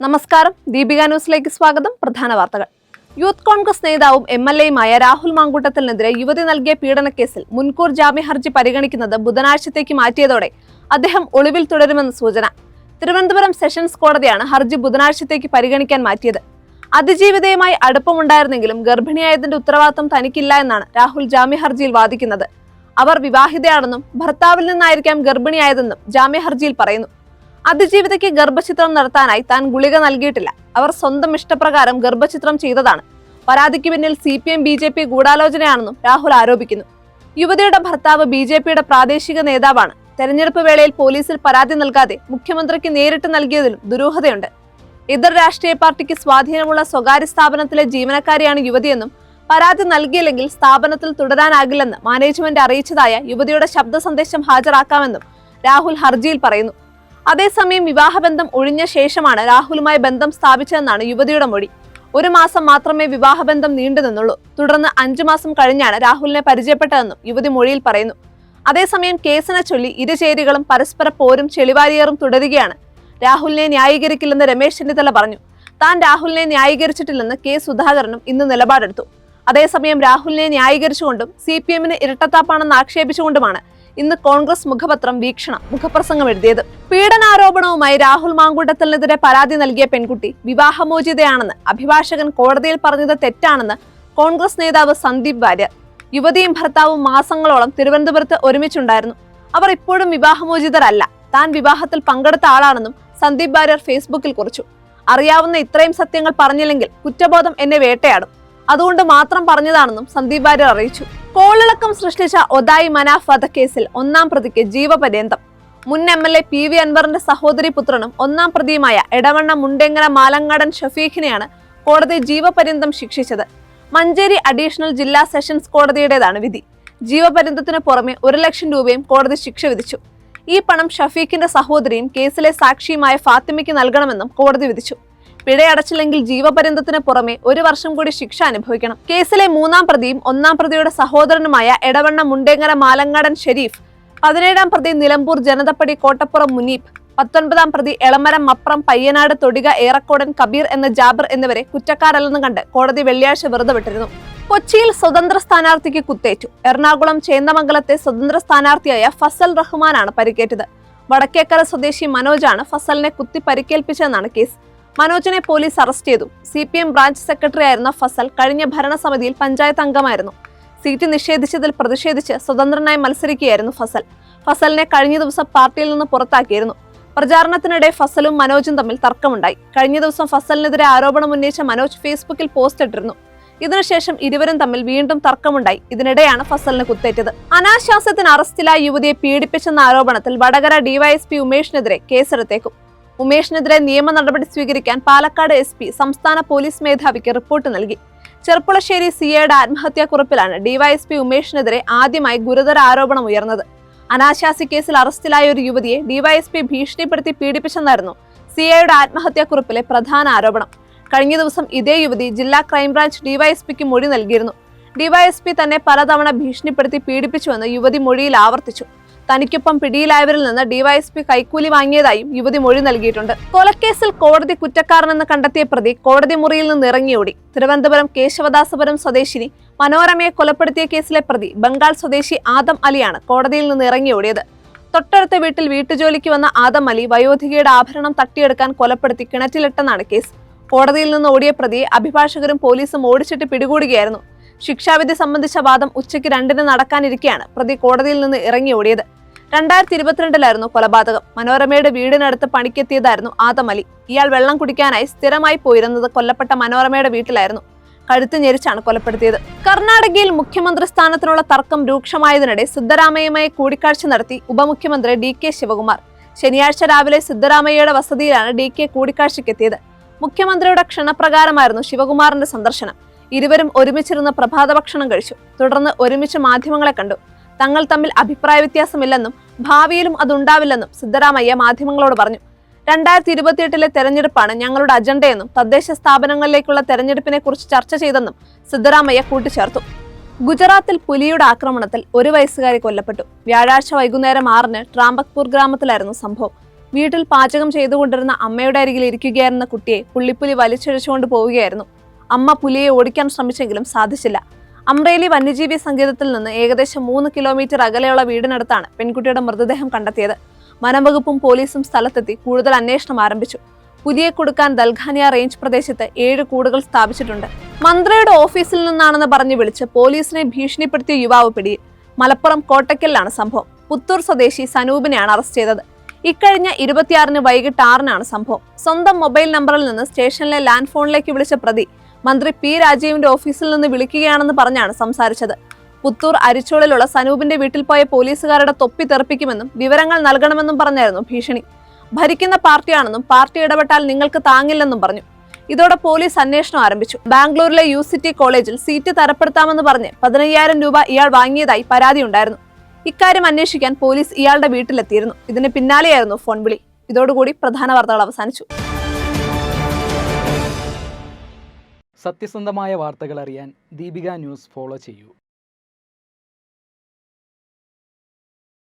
നമസ്കാരം, ദീപിക ന്യൂസിലേക്ക് സ്വാഗതം. പ്രധാന വാർത്തകൾ. യൂത്ത് കോൺഗ്രസ് നേതാവും MLA-യുമായ രാഹുൽ മാങ്കൂട്ടത്തിനെതിരെ യുവതി നൽകിയ പീഡനക്കേസിൽ മുൻകൂർ ജാമ്യ ഹർജി പരിഗണിക്കുന്നത് ബുധനാഴ്ചത്തേക്ക് മാറ്റിയതോടെ അദ്ദേഹം ഒളിവിൽ തുടരുമെന്ന് സൂചന. തിരുവനന്തപുരം സെഷൻസ് കോടതിയാണ് ഹർജി ബുധനാഴ്ചത്തേക്ക് പരിഗണിക്കാൻ മാറ്റിയത്. അതിജീവിതയുമായി അടുപ്പമുണ്ടായിരുന്നെങ്കിലും ഗർഭിണിയായതിന്റെ ഉത്തരവാദിത്തം തനിക്കില്ല എന്നാണ് രാഹുൽ ജാമ്യ ഹർജിയിൽ വാദിക്കുന്നത്. അവർ വിവാഹിതയാണെന്നും ഭർത്താവിൽ നിന്നായിരിക്കാം ഗർഭിണിയായതെന്നും ജാമ്യ ഹർജിയിൽ പറയുന്നു. അതിജീവിതയ്ക്ക് ഗർഭചിത്രം നടത്താനായി താൻ ഗുളിക നൽകിയിട്ടില്ല. അവർ സ്വന്തം ഇഷ്ടപ്രകാരം ഗർഭചിത്രം ചെയ്തതാണ്. പരാതിക്ക് പിന്നിൽ CPM-BJP ഗൂഢാലോചനയാണെന്നും രാഹുൽ ആരോപിക്കുന്നു. യുവതിയുടെ ഭർത്താവ് BJPയുടെ പ്രാദേശിക നേതാവാണ്. തെരഞ്ഞെടുപ്പ് വേളയിൽ പോലീസിൽ പരാതി നൽകാതെ മുഖ്യമന്ത്രിക്ക് നേരിട്ട് നൽകിയതിലും ദുരൂഹതയുണ്ട്. എതിർ രാഷ്ട്രീയ പാർട്ടിക്ക് സ്വാധീനമുള്ള സ്വകാര്യ സ്ഥാപനത്തിലെ ജീവനക്കാരിയാണ് യുവതിയെന്നും പരാതി നൽകിയില്ലെങ്കിൽ സ്ഥാപനത്തിൽ തുടരാനാകില്ലെന്ന് മാനേജ്മെന്റ് അറിയിച്ചതായ യുവതിയുടെ ശബ്ദ സന്ദേശം ഹാജരാക്കാമെന്നും രാഹുൽ ഹർജിയിൽ പറയുന്നു. അതേസമയം വിവാഹബന്ധം ഒഴിഞ്ഞ ശേഷമാണ് രാഹുലുമായി ബന്ധം സ്ഥാപിച്ചതെന്നാണ് യുവതിയുടെ മൊഴി. 1 മാസം മാത്രമേ വിവാഹബന്ധം നീണ്ടു നിന്നുള്ളൂ. തുടർന്ന് 5 മാസം കഴിഞ്ഞാണ് രാഹുലിനെ പരിചയപ്പെട്ടതെന്നും യുവതി മൊഴിയിൽ പറയുന്നു. അതേസമയം കേസിനെ ചൊല്ലി ഇരുചേരികളും പരസ്പര പോരും ചെളിവാരിയേറും തുടരുകയാണ്. രാഹുലിനെ ന്യായീകരിക്കില്ലെന്ന് രമേശ് ചെന്നിത്തല പറഞ്ഞു. താൻ രാഹുലിനെ ന്യായീകരിച്ചിട്ടില്ലെന്ന് K. സുധാകരനും ഇന്ന് നിലപാടെടുത്തു. അതേസമയം രാഹുലിനെ ന്യായീകരിച്ചുകൊണ്ടും CPM-ന് ഇരട്ടത്താപ്പാണെന്ന് ആക്ഷേപിച്ചുകൊണ്ടുമാണ് ഇന്ന് കോൺഗ്രസ് മുഖപത്രം വീക്ഷണം മുഖപ്രസംഗം എഴുതിയത്. പീഡനാരോപണവുമായി രാഹുൽ മാങ്കൂട്ടത്തിനെതിരെ പരാതി നൽകിയ പെൺകുട്ടി വിവാഹമോചിതയാണെന്ന് അഭിഭാഷകൻ കോടതിയിൽ പറഞ്ഞത് തെറ്റാണെന്ന് കോൺഗ്രസ് നേതാവ് സന്ദീപ് വാര്യർ. യുവതിയും ഭർത്താവും മാസങ്ങളോളം തിരുവനന്തപുരത്ത് ഒരുമിച്ചുണ്ടായിരുന്നു. അവർ ഇപ്പോഴും വിവാഹമോചിതരല്ല. താൻ വിവാഹത്തിൽ പങ്കെടുത്ത ആളാണെന്നും സന്ദീപ് വാര്യർ ഫേസ്ബുക്കിൽ കുറിച്ചു. അറിയാവുന്ന ഇത്രയും സത്യങ്ങൾ പറഞ്ഞില്ലെങ്കിൽ കുറ്റബോധം എന്നെ വേട്ടയാടും. അതുകൊണ്ട് മാത്രം പറഞ്ഞതാണെന്നും സന്ദീപ് വാര്യർ അറിയിച്ചു. കോളിളക്കം സൃഷ്ടിച്ച ഒതായി മനാഫ് വധക്കേസിൽ 1-ാം പ്രതിക്ക് ജീവപര്യന്തം. മുൻ MLA PV അൻവറിന്റെ സഹോദരി പുത്രനും 1-ാം പ്രതിയുമായ എടവണ്ണ മുണ്ടെങ്ങര മാലങ്ങാടൻ ഷഫീഖിനെയാണ് കോടതി ജീവപര്യന്തം ശിക്ഷിച്ചത്. മഞ്ചേരി അഡീഷണൽ ജില്ലാ സെഷൻസ് കോടതിയുടേതാണ് വിധി. ജീവപര്യന്തത്തിന് പുറമെ 1 ലക്ഷം രൂപയും കോടതി ശിക്ഷ വിധിച്ചു. ഈ പണം ഷഫീഖിന്റെ സഹോദരിയും കേസിലെ സാക്ഷിയുമായ ഫാത്തിമയ്ക്ക് നൽകണമെന്നും കോടതി വിധിച്ചു. പിഴയടച്ചില്ലെങ്കിൽ ജീവപര്യന്തത്തിന് പുറമെ 1 വർഷം കൂടി ശിക്ഷ അനുഭവിക്കണം. കേസിലെ 3-ാം പ്രതിയും 1-ാം പ്രതിയുടെ സഹോദരനുമായ എടവണ്ണ മുണ്ടെങ്ങര മാലങ്ങാടൻ ഷെരീഫ്, 17-ാം പ്രതി നിലമ്പൂർ ജനതപ്പടി കോട്ടപ്പുറം മുനീബ്, 19-ാം പ്രതി എളമരം മപ്രം പയ്യനാട് തൊടിക ഏറക്കോടൻ കബീർ എന്ന ജാബിർ എന്നിവരെ കുറ്റക്കാരല്ലെന്ന് കണ്ട് കോടതി വെള്ളിയാഴ്ച വെറുതെ വിട്ടിരുന്നു. കൊച്ചിയിൽ സ്വതന്ത്ര സ്ഥാനാർത്ഥിക്ക് കുത്തേറ്റു. എറണാകുളം ചേന്ദമംഗലത്തെ സ്വതന്ത്ര സ്ഥാനാർത്ഥിയായ ഫസൽ റഹ്മാനാണ് പരിക്കേറ്റത്. വടക്കേക്കര സ്വദേശി മനോജാണ് ഫസലിനെ കുത്തി പരിക്കേൽപ്പിച്ചതെന്നാണ് കേസ്. മനോജിനെ പോലീസ് അറസ്റ്റ് ചെയ്തു. CPM ബ്രാഞ്ച് സെക്രട്ടറി ആയിരുന്ന ഫസൽ കഴിഞ്ഞ ഭരണസമിതിയിൽ പഞ്ചായത്ത് അംഗമായിരുന്നു. സീറ്റ് നിഷേധിച്ചതിൽ പ്രതിഷേധിച്ച് സ്വതന്ത്രനായി മത്സരിക്കുകയായിരുന്നു ഫസലിനെ കഴിഞ്ഞ ദിവസം പാർട്ടിയിൽ നിന്ന് പുറത്താക്കിയിരുന്നു. പ്രചാരണത്തിനിടെ ഫസലും മനോജും തമ്മിൽ തർക്കമുണ്ടായി. കഴിഞ്ഞ ദിവസം ഫസലിനെതിരെ ആരോപണം ഉന്നയിച്ച മനോജ് ഫേസ്ബുക്കിൽ പോസ്റ്റ് ഇട്ടിരുന്നു. ഇതിനുശേഷം ഇരുവരും തമ്മിൽ വീണ്ടും തർക്കമുണ്ടായി. ഇതിനിടെയാണ് ഫസലിന് കുത്തേറ്റത്. അനാശാസ്യത്തിന് അറസ്റ്റിലായ യുവതിയെ പീഡിപ്പിച്ചെന്ന ആരോപണത്തിൽ വടകര DYSP ഉമേഷിനെതിരെ കേസെടുത്തേക്കും. ഉമേഷിനെതിരെ നിയമ നടപടി സ്വീകരിക്കാൻ പാലക്കാട് SP സംസ്ഥാന പോലീസ് മേധാവിക്ക് റിപ്പോർട്ട് നൽകി. ചെർപ്പുളശ്ശേരി CAയുടെ ആത്മഹത്യാക്കുറിപ്പിലാണ് DYSP ഉമേഷിനെതിരെ ആദ്യമായി ഗുരുതര ആരോപണം ഉയർന്നത്. അനാശാസ്യ കേസിൽ അറസ്റ്റിലായ ഒരു യുവതിയെ DYSP ഭീഷണിപ്പെടുത്തി പീഡിപ്പിച്ചെന്നായിരുന്നു CAയുടെ ആത്മഹത്യാക്കുറിപ്പിലെ പ്രധാന ആരോപണം. കഴിഞ്ഞ ദിവസം ഇതേ യുവതി ജില്ലാ ക്രൈംബ്രാഞ്ച് DYSPക്ക് മൊഴി നൽകിയിരുന്നു. DYSP തന്നെ പലതവണ ഭീഷണിപ്പെടുത്തി പീഡിപ്പിച്ചുവെന്ന് യുവതി മൊഴിയിൽ ആവർത്തിച്ചു. തനിക്കൊപ്പം പിടിയിലായവരിൽ നിന്ന് DYSP കൈക്കൂലി വാങ്ങിയതായും യുവതി മൊഴി നൽകിയിട്ടുണ്ട്. കൊലക്കേസിൽ കോടതി കുറ്റക്കാരനെന്ന് കണ്ടെത്തിയ പ്രതി കോടതി മുറിയിൽ നിന്ന് ഇറങ്ങിയോടി. തിരുവനന്തപുരം കേശവദാസപുരം സ്വദേശിനി മനോരമയെ കൊലപ്പെടുത്തിയ കേസിലെ പ്രതി ബംഗാൾ സ്വദേശി ആദം അലിയാണ് കോടതിയിൽ നിന്ന് ഇറങ്ങിയോടിയത്. തൊട്ടടുത്ത വീട്ടിൽ വീട്ടുജോലിക്ക് വന്ന ആദം അലി വയോധികയുടെ ആഭരണം തട്ടിയെടുക്കാൻ കൊലപ്പെടുത്തി കിണറ്റിലിട്ടെന്നാണ് കേസ്. കോടതിയിൽ നിന്ന് ഓടിയ പ്രതിയെ അഭിഭാഷകരും പോലീസും ഓടിച്ചിട്ട് പിടികൂടുകയായിരുന്നു. ശിക്ഷാവിധി സംബന്ധിച്ച വാദം ഉച്ചയ്ക്ക് 2-ന് നടക്കാനിരിക്കെയാണ് പ്രതി കോടതിയിൽ നിന്ന് ഇറങ്ങി ഓടിയത്. 2022-ലായിരുന്നു കൊലപാതകം. മനോരമയുടെ വീടിനടുത്ത് പണിക്കെത്തിയതായിരുന്നു ആദം അലി. ഇയാൾ വെള്ളം കുടിക്കാനായി സ്ഥിരമായി പോയിരുന്നത് കൊല്ലപ്പെട്ട മനോരമയുടെ വീട്ടിലായിരുന്നു. കഴുത്ത് ഞെരിച്ചാണ് കൊലപ്പെടുത്തിയത്. കർണാടകയിൽ മുഖ്യമന്ത്രി സ്ഥാനത്തിനുള്ള തർക്കം രൂക്ഷമായതിനിടെ സിദ്ധരാമയ്യയുമായി കൂടിക്കാഴ്ച നടത്തി ഉപമുഖ്യമന്ത്രി DK ശിവകുമാർ. ശനിയാഴ്ച രാവിലെ സിദ്ധരാമയ്യയുടെ വസതിയിലാണ് DK കൂടിക്കാഴ്ചയ്ക്കെത്തിയത്. മുഖ്യമന്ത്രിയുടെ ക്ഷണപ്രകാരമായിരുന്നു ശിവകുമാറിന്റെ സന്ദർശനം. ഇരുവരും ഒരുമിച്ചിരുന്ന് പ്രഭാത ഭക്ഷണം കഴിച്ചു. തുടർന്ന് ഒരുമിച്ച് മാധ്യമങ്ങളെ കണ്ടു. തങ്ങൾ തമ്മിൽ അഭിപ്രായ വ്യത്യാസമില്ലെന്നും ഭാവിയിലും അതുണ്ടാവില്ലെന്നും സിദ്ധരാമയ്യ മാധ്യമങ്ങളോട് പറഞ്ഞു. 2028-ലെ തെരഞ്ഞെടുപ്പാണ് ഞങ്ങളുടെ അജണ്ടയെന്നും തദ്ദേശ സ്ഥാപനങ്ങളിലേക്കുള്ള തെരഞ്ഞെടുപ്പിനെ കുറിച്ച് ചർച്ച ചെയ്തെന്നും സിദ്ധരാമയ്യ കൂട്ടിച്ചേർത്തു. ഗുജറാത്തിൽ പുലിയുടെ ആക്രമണത്തിൽ 1 വയസ്സുകാരി കൊല്ലപ്പെട്ടു. വ്യാഴാഴ്ച വൈകുന്നേരം 6-ന് ട്രാംബക്പൂർ ഗ്രാമത്തിലായിരുന്നു സംഭവം. വീട്ടിൽ പാചകം ചെയ്തുകൊണ്ടിരുന്ന അമ്മയുടെ അരികിൽ ഇരിക്കുകയായിരുന്ന കുട്ടിയെ പുള്ളിപ്പുലി വലിച്ചിഴച്ചുകൊണ്ട് പോവുകയായിരുന്നു. അമ്മ പുലിയെ ഓടിക്കാൻ ശ്രമിച്ചെങ്കിലും സാധിച്ചില്ല. അമ്രേലി വന്യജീവി സങ്കേതത്തിൽ നിന്ന് ഏകദേശം 3 കിലോമീറ്റർ അകലെയുള്ള വീടിനടുത്താണ് പെൺകുട്ടിയുടെ മൃതദേഹം കണ്ടെത്തിയത്. വനംവകുപ്പും പോലീസും സ്ഥലത്തെത്തി കൂടുതൽ അന്വേഷണം ആരംഭിച്ചു. പുലിയെ കൊടുക്കാൻ ദൽഖാനിയ റേഞ്ച് പ്രദേശത്ത് 7 കൂടുകൾ സ്ഥാപിച്ചിട്ടുണ്ട്. മന്ത്രിയുടെ ഓഫീസിൽ നിന്നാണെന്ന് പറഞ്ഞു വിളിച്ച് പോലീസിനെ ഭീഷണിപ്പെടുത്തിയ യുവാവ് പിടിയിൽ. മലപ്പുറം കോട്ടക്കലിലാണ് സംഭവം. പുത്തൂർ സ്വദേശി സനൂപിനെയാണ് അറസ്റ്റ് ചെയ്തത്. ഇക്കഴിഞ്ഞ 26-ന് വൈകിട്ട് 6-നാണ് സംഭവം. സ്വന്തം മൊബൈൽ നമ്പറിൽ നിന്ന് സ്റ്റേഷനിലെ ലാൻഡ് ഫോണിലേക്ക് വിളിച്ച പ്രതി മന്ത്രി പി രാജീവിന്റെ ഓഫീസിൽ നിന്ന് വിളിക്കുകയാണെന്ന് പറഞ്ഞാണ് സംസാരിച്ചത്. പുത്തൂർ അരിച്ചോളിലുള്ള സനൂപിന്റെ വീട്ടിൽ പോയ പോലീസുകാരുടെ തൊപ്പി തെറിപ്പിക്കുമെന്നും വിവരങ്ങൾ നൽകണമെന്നും പറഞ്ഞായിരുന്നു ഭീഷണി. ഭരിക്കുന്ന പാർട്ടിയാണെന്നും പാർട്ടി ഇടപെട്ടാൽ നിങ്ങൾക്ക് താങ്ങില്ലെന്നും പറഞ്ഞു. ഇതോടെ പോലീസ് അന്വേഷണം ആരംഭിച്ചു. ബാംഗ്ലൂരിലെ യൂസിറ്റി കോളേജിൽ സീറ്റ് തരപ്പെടുത്താമെന്ന് പറഞ്ഞ് 15,000 രൂപ ഇയാൾ വാങ്ങിയതായി പരാതിയുണ്ടായിരുന്നു. ഇക്കാര്യം അന്വേഷിക്കാൻ പോലീസ് ഇയാളുടെ വീട്ടിലെത്തിയിരുന്നു. ഇതിന് പിന്നാലെയായിരുന്നു ഫോൺ വിളി. ഇതോടുകൂടി പ്രധാന വാർത്തകൾ അവസാനിച്ചു. സത്യസന്ധമായ വാർത്തകൾ അറിയാൻ ദീപിക ന്യൂസ് ഫോളോ ചെയ്യൂ.